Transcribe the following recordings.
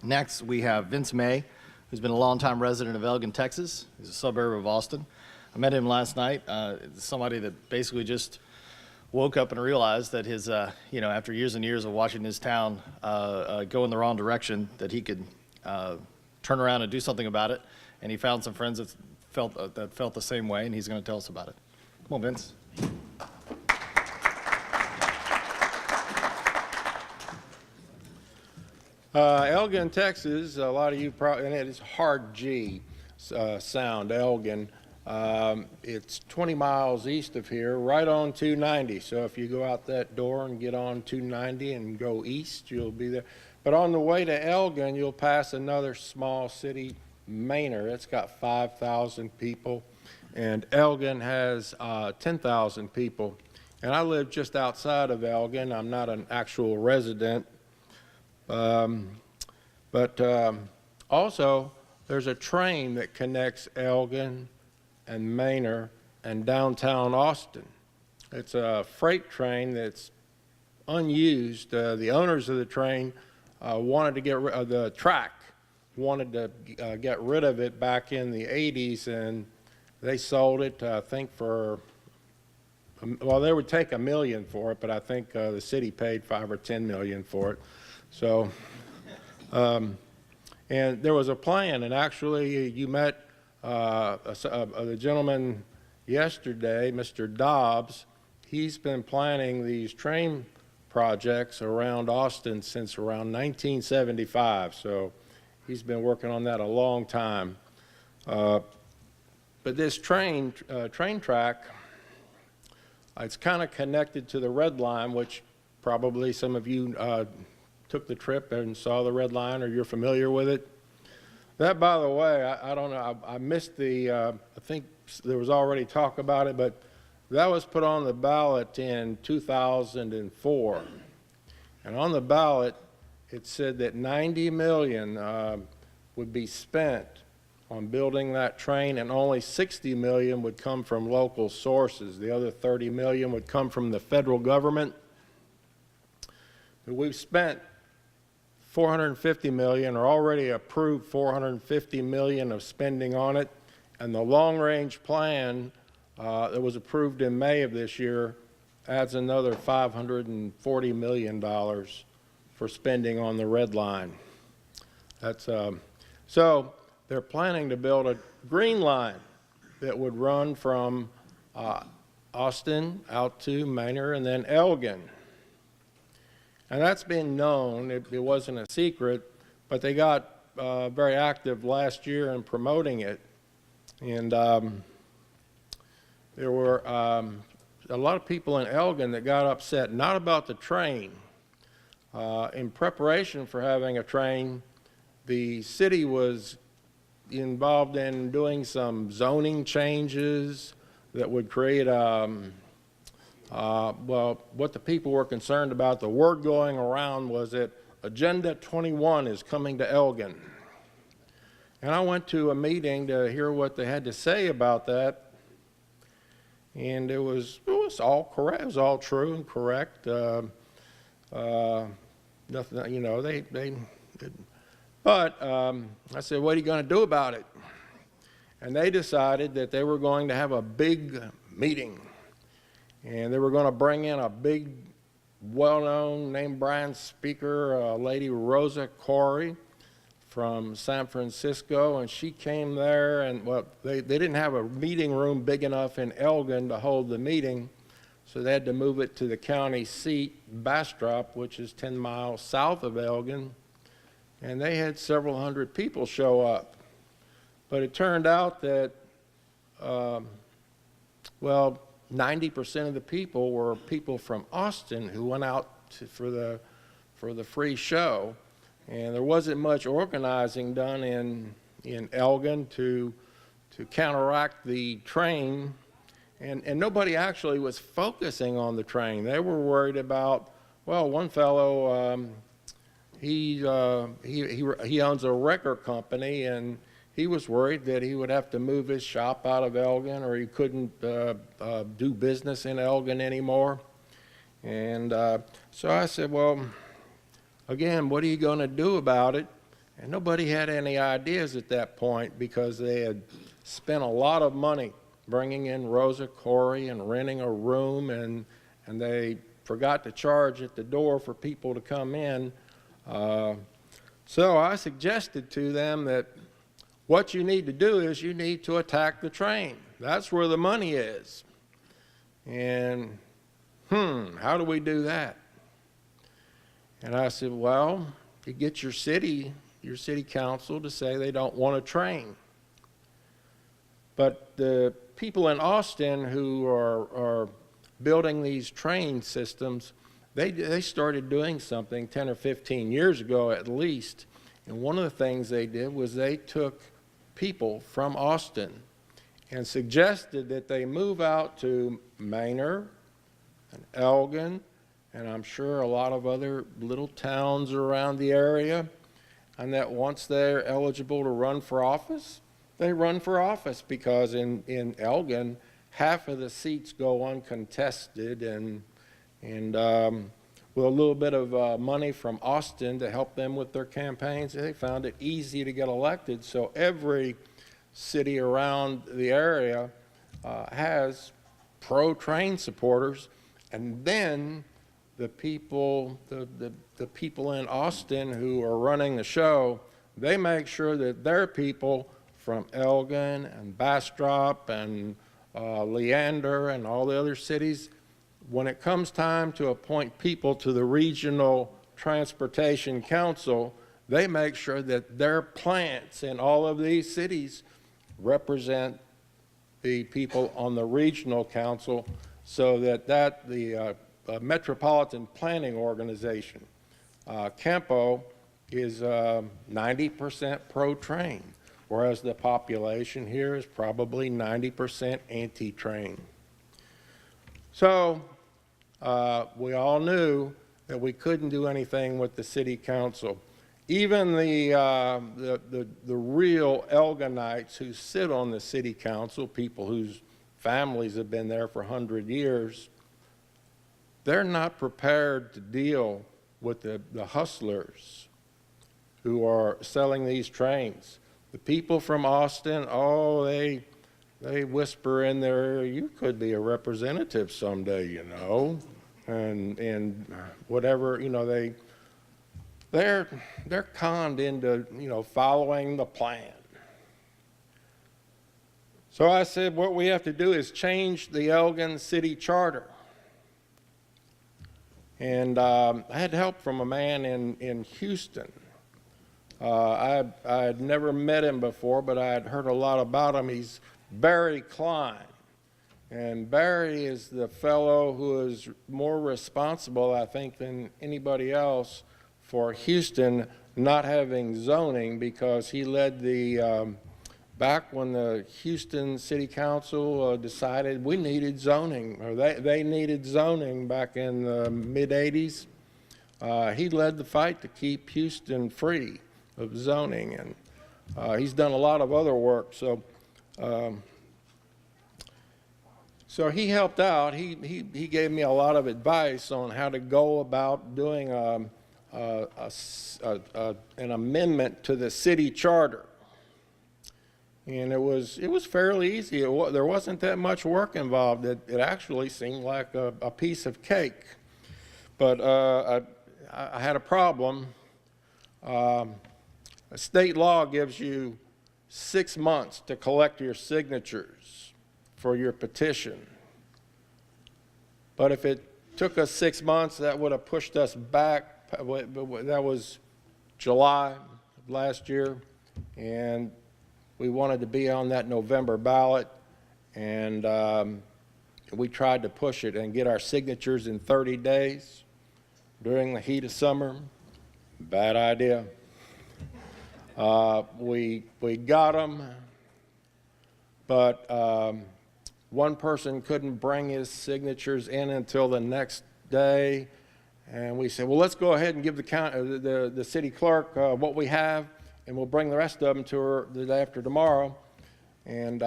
Next, we have Vince May, who's been a longtime resident of Elgin, Texas. He's a suburb of Austin. I met him last night. Somebody that basically just woke up and realized that his, after years and years of watching his town go in the wrong direction, that he could turn around and do something about it. And he found some friends that felt the same way, and he's going to tell us about it. Come on, Vince. Elgin, Texas, a lot of you probably, and it is hard G sound, Elgin. It's 20 miles east of here, right on 290. So if you go out that door and get on 290 and go east, you'll be there. But on the way to Elgin, you'll pass another small city, Manor. It's got 5,000 people, and Elgin has 10,000 people. And I live just outside of Elgin. I'm not an actual resident. Also, there's a train that connects Elgin and Manor and downtown Austin. It's a freight train that's unused. The owners of the train wanted to get rid of the track, wanted to get rid of it back in the 80s, and they sold it, I think, for, well, they would take $1 million for it, but I think the city paid $5 or $10 million for it. So, and there was a plan, and actually you met the gentleman yesterday, Mr. Dobbs. He's been planning these train projects around Austin since around 1975, so he's been working on that a long time. But this train track, it's kind of connected to the Red Line, which probably some of you took the trip and saw the Red Line, or you're familiar with it. That, by the way, I don't know, I missed the, I think there was already talk about it, but that was put on the ballot in 2004. And on the ballot, it said that $90 million would be spent on building that train, and only $60 million would come from local sources. The other $30 million would come from the federal government. But we've spent $450 million, or already approved $450 million of spending on it, and the long-range plan that was approved in May of this year adds another $540 million for spending on the Red Line. That's so they're planning to build a green line that would run from Austin out to Manor and then Elgin. And that's been known. It wasn't a secret, but they got very active last year in promoting it. And there were a lot of people in Elgin that got upset, not about the train. In preparation for having a train, the city was involved in doing some zoning changes that would create well, what the people were concerned about, the word going around was that Agenda 21 is coming to Elgin. And I went to a meeting to hear what they had to say about that, and it was all correct. It was all true and correct. Nothing, you know, they but I said, what are you going to do about it? And they decided that they were going to have a big meeting. And they were going to bring in a big, well-known, name-brand speaker, Lady Rosa Corey from San Francisco, and she came there, and well, they didn't have a meeting room big enough in Elgin to hold the meeting, so they had to move it to the county seat, Bastrop, which is 10 miles south of Elgin, and they had several hundred people show up. But it turned out that, well, 90% of the people were people from Austin who went out for the free show, and there wasn't much organizing done in Elgin to counteract the train, and nobody actually was focusing on the train. They were worried about, well, one fellow, he owns a record company, and he was worried that he would have to move his shop out of Elgin, or he couldn't do business in Elgin anymore. And so I said, well, again, what are you going to do about it? And nobody had any ideas at that point because they had spent a lot of money bringing in Rosa Corey and renting a room, and they forgot to charge at the door for people to come in. So I suggested to them that what you need to do is you need to attack the train. That's where the money is. And, how do we do that? And I said, well, you get your city council to say they don't want a train. But the people in Austin who are building these train systems, they started doing something 10 or 15 years ago at least. And one of the things they did was they took people from Austin and suggested that they move out to Manor and Elgin, and I'm sure a lot of other little towns around the area, and that once they're eligible to run for office, they run for office, because in Elgin, half of the seats go uncontested, and with a little bit of money from Austin to help them with their campaigns, they found it easy to get elected. So every city around the area has pro-train supporters, and then the people in Austin who are running the show, they make sure that their people from Elgin and Bastrop and Leander and all the other cities, when it comes time to appoint people to the Regional Transportation Council, they make sure that their plants in all of these cities represent the people on the Regional Council, so that the Metropolitan Planning Organization, CAMPO, is 90% pro-train, whereas the population here is probably 90% anti-train. So we all knew that we couldn't do anything with the city council. Even the real Elginites who sit on the city council, people whose families have been there for 100 years, they're not prepared to deal with the hustlers who are selling these trains. The people from Austin, oh, they whisper in their ear, you could be a representative someday, you know, and whatever, you know, they're conned into, you know, following the plan. So I said, what we have to do is change the Elgin City Charter. And I had help from a man in Houston. I had never met him before, but I had heard a lot about him. He's Barry Klein. And Barry is the fellow who is more responsible, I think, than anybody else for Houston not having zoning, because he led the, back when the Houston City Council decided we needed zoning, or they needed zoning back in the mid-'80s. He led the fight to keep Houston free of zoning, and he's done a lot of other work. So so he helped out. He gave me a lot of advice on how to go about doing an amendment to the city charter. And it was fairly easy. There wasn't that much work involved. It actually seemed like a piece of cake. But I had a problem. State law gives you 6 months to collect your signatures for your petition. But if it took us 6 months, that would have pushed us back. That was July of last year, and we wanted to be on that November ballot, and we tried to push it and get our signatures in 30 days during the heat of summer. Bad idea. We got them, but one person couldn't bring his signatures in until the next day, and we said, well, let's go ahead and give the city clerk what we have, and we'll bring the rest of them to her the day after tomorrow. And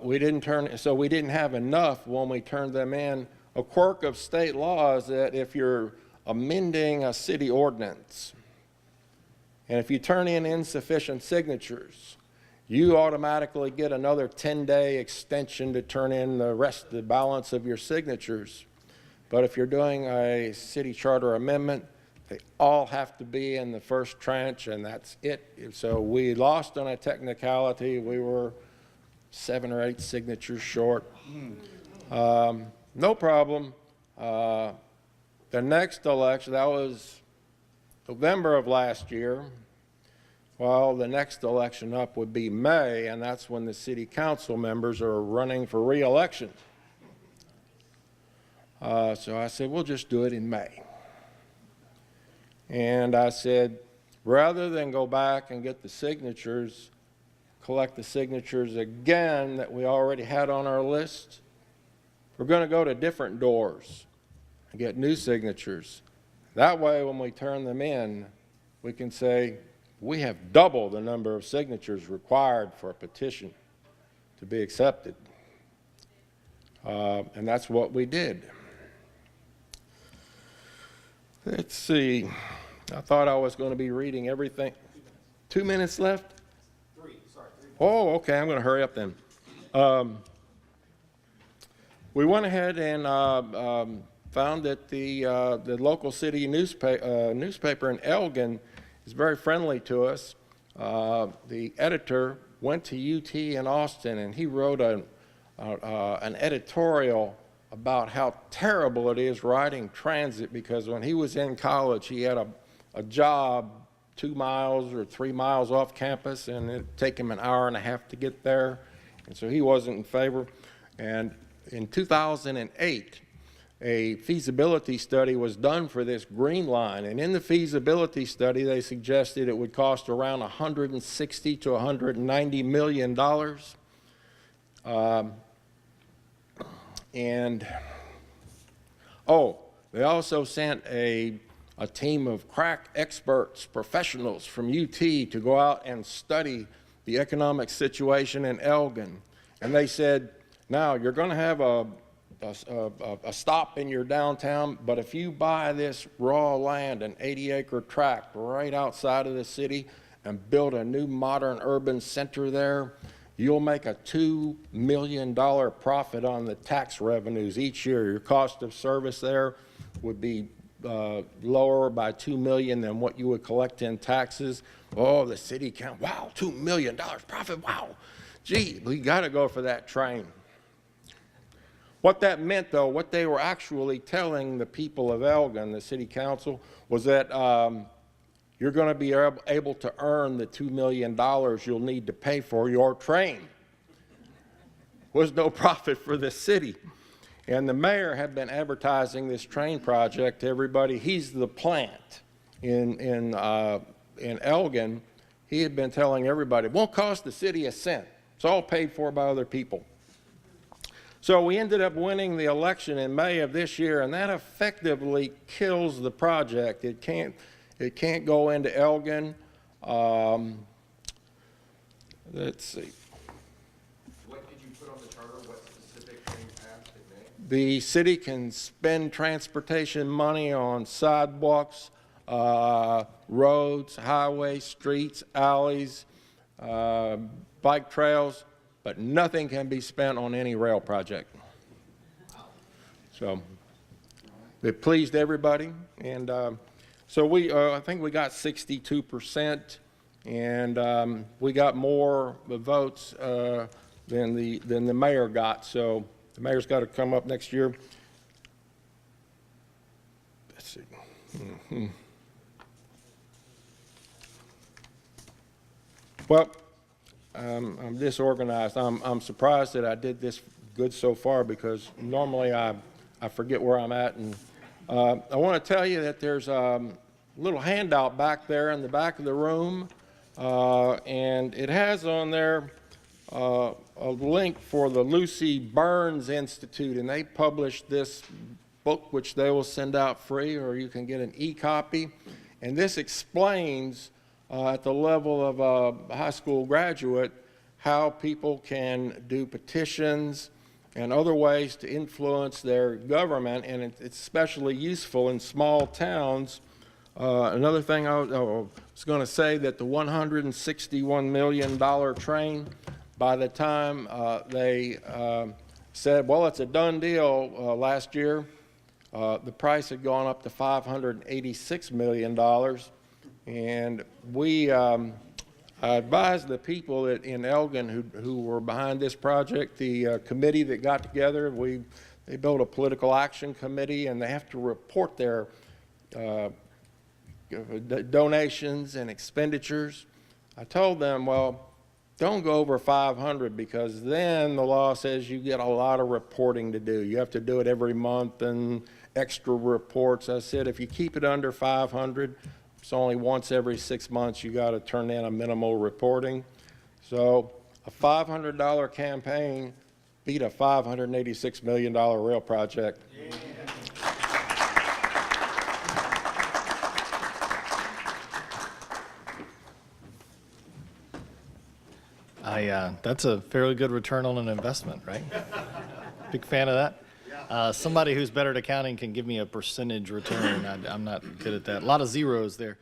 we didn't have enough when we turned them in. A quirk of state law is that if you're amending a city ordinance. And if you turn in insufficient signatures, you automatically get another 10-day extension to turn in the balance of your signatures. But if you're doing a city charter amendment, they all have to be in the first tranche, and that's it. So we lost on a technicality. We were 7 or 8 signatures short. No problem. The next election, that was November of last year. Well, the next election up would be May, and that's when the city council members are running for re-election. So I said, we'll just do it in May. And I said, rather than go back and get the signatures, collect the signatures again that we already had on our list, we're going to go to different doors and get new signatures. That way, when we turn them in, we can say, we have double the number of signatures required for a petition to be accepted. And that's what we did. Let's see. I thought I was going to be reading everything. 2 minutes left? 3. Oh, okay. I'm going to hurry up then. We went ahead and found that the local city newspaper in Elgin is very friendly to us. The editor went to UT in Austin, and he wrote an editorial about how terrible it is riding transit, because when he was in college, he had a job 2 miles or 3 miles off campus, and it'd take him an hour and a half to get there, and so he wasn't in favor. And in 2008, a feasibility study was done for this green line, and in the feasibility study, they suggested it would cost around $160 to $190 million. They also sent a team of crack experts, professionals from UT to go out and study the economic situation in Elgin. And they said, now you're going to have a stop in your downtown, but if you buy this raw land, an 80-acre tract right outside of the city, and build a new modern urban center there, you'll make a $2 million profit on the tax revenues each year. Your cost of service there would be lower by $2 million than what you would collect in taxes. Oh, the city count, wow, $2 million profit, wow. Gee, we got to go for that train. What that meant, though, what they were actually telling the people of Elgin, the city council, was that you're going to be able to earn the $2 million you'll need to pay for your train. Was no profit for the city. And the mayor had been advertising this train project to everybody. He's the plant in Elgin. He had been telling everybody, it won't cost the city a cent. It's all paid for by other people. So we ended up winning the election in May of this year, and that effectively kills the project. It can't go into Elgin. Let's see. What did you put on the charter? What specific things passed in May? The city can spend transportation money on sidewalks, roads, highways, streets, alleys, bike trails, but nothing can be spent on any rail project. So it pleased everybody, and so I think we got 62%, and we got more votes than the mayor got. So the mayor's got to come up next year. Let's see. Well, I'm disorganized. I'm surprised that I did this good so far, because normally I forget where I'm at. And I want to tell you that there's a little handout back there in the back of the room, and it has on there a link for the Lucy Burns Institute, and they published this book, which they will send out free, or you can get an e-copy. And this explains at the level of a high school graduate how people can do petitions and other ways to influence their government, and it's especially useful in small towns. Another thing I was going to say, that the $161 million train, by the time they said, well, it's a done deal last year, the price had gone up to $586 million. And we advised the people in Elgin who were behind this project, the committee that got together, they built a political action committee, and they have to report their donations and expenditures. I told them, well, don't go over 500, because then the law says you get a lot of reporting to do. You have to do it every month and extra reports. I said, if you keep it under 500, it's only once every 6 months you got to turn in a minimal reporting. So a $500 campaign beat a $586 million rail project. Yeah. That's a fairly good return on an investment, right? Big fan of that. Somebody who's better at accounting can give me a percentage return. I'm not good at that. A lot of zeros there.